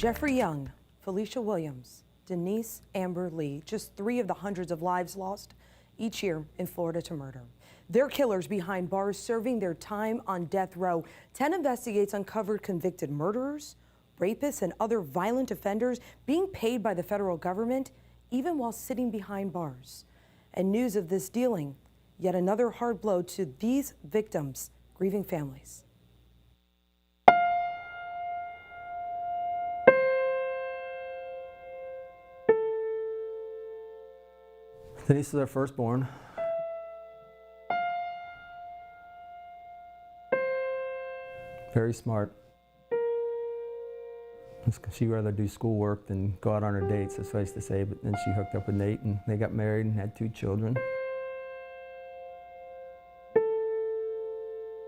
Jeffrey Young, Felicia Williams, Denise Amber Lee, just 3 of the hundreds of lives lost each year in Florida to murder. They're killers behind bars serving their time on death row. 10 Investigates uncovered convicted murderers, rapists, and other violent offenders being paid by the federal government, even while sitting behind bars. And news of this dealing, yet another hard blow to these victims' grieving families. Denise is our firstborn. Very smart. She'd rather do schoolwork than go out on her dates, that's what I used to say, but then she hooked up with Nate and they got married and had 2 children.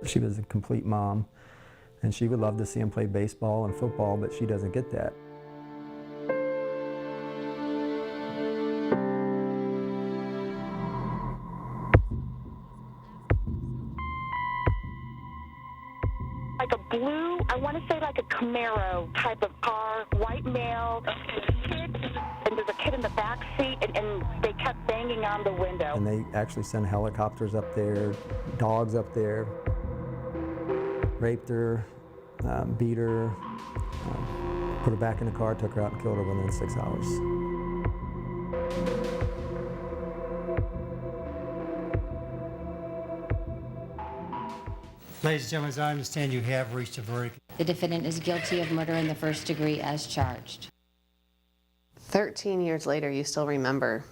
She was a complete mom, and she would love to see him play baseball and football, but she doesn't get that. Like a blue, I want to say like a Camaro type of car, white male, kid, and there's a kid in the back seat, and they kept banging on the window. And they actually sent helicopters up there, dogs up there, raped her, beat her, put her back in the car, took her out and killed her within 6 hours. Ladies and gentlemen, as I understand, you have reached a verdict. The defendant is guilty of murder in the first degree as charged. 13 years later, you still remember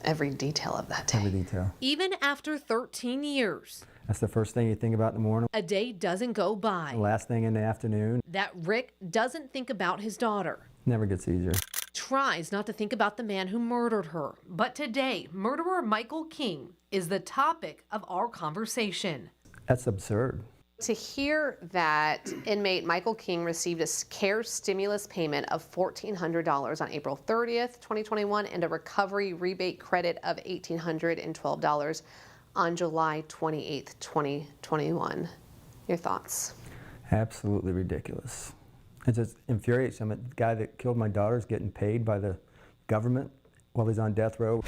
every detail of that day. Every detail. Even after 13 years. That's the first thing you think about in the morning. A day doesn't go by. The last thing in the afternoon. That Rick doesn't think about his daughter. Never gets easier. Tries not to think about the man who murdered her. But today, murderer Michael King is the topic of our conversation. That's absurd. To hear that inmate Michael King received a CARE stimulus payment of $1,400 on April 30th, 2021, and a recovery rebate credit of $1,812 on July 28th, 2021. Your thoughts? Absolutely ridiculous. It just infuriates me. The guy that killed my daughter is getting paid by the government while he's on death row.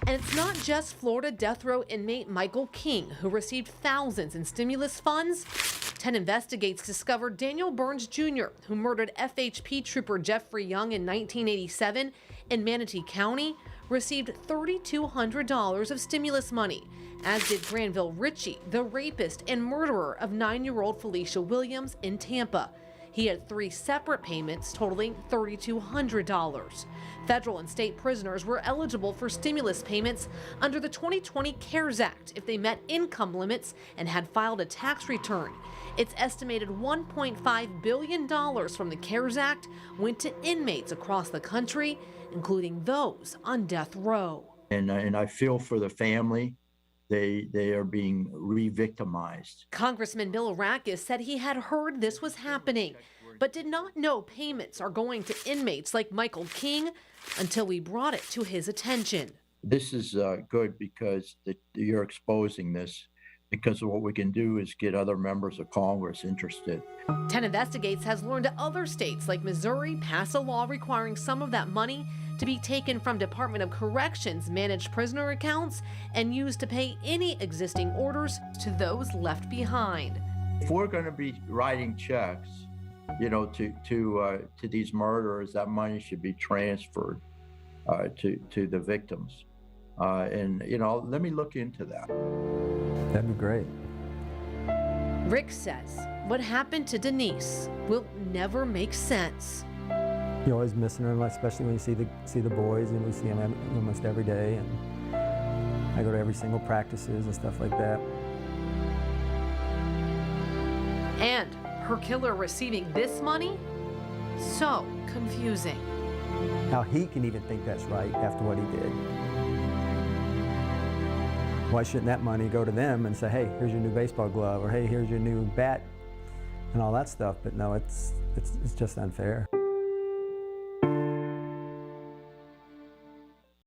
And it's not just Florida death row inmate Michael King who received thousands in stimulus funds. 10 Investigates discovered Daniel Burns Jr., who murdered FHP trooper Jeffrey Young in 1987 in Manatee County, received $3,200 of stimulus money, as did Granville Ritchie, the rapist and murderer of 9-year-old Felicia Williams in Tampa. He had 3 separate payments totaling $3,200. Federal and state prisoners were eligible for stimulus payments under the 2020 CARES Act if they met income limits and had filed a tax return. It's estimated $1.5 billion from the CARES Act went to inmates across the country, including those on death row. And I feel for the family. They are being re-victimized. Congressman Bill Arrakis said he had heard this was happening, but did not know payments are going to inmates like Michael King until we brought it to his attention. This is good because you're exposing this, because what we can do is get other members of Congress interested. 10 Investigates has learned that other states like Missouri pass a law requiring some of that money to be taken from Department of Corrections managed prisoner accounts and used to pay any existing orders to those left behind. If we're going to be writing checks, you know, to these murderers, that money should be transferred to the victims. And you know, let me look into that. That'd be great. Rick says what happened to Denise will never make sense. You're always missing her, especially when you see the boys, and we see them almost every day. And I go to every single practices and stuff like that. And her killer receiving this money? So confusing. How he can even think that's right after what he did. Why shouldn't that money go to them and say, hey, here's your new baseball glove, or hey, here's your new bat, and all that stuff? But no, it's just unfair.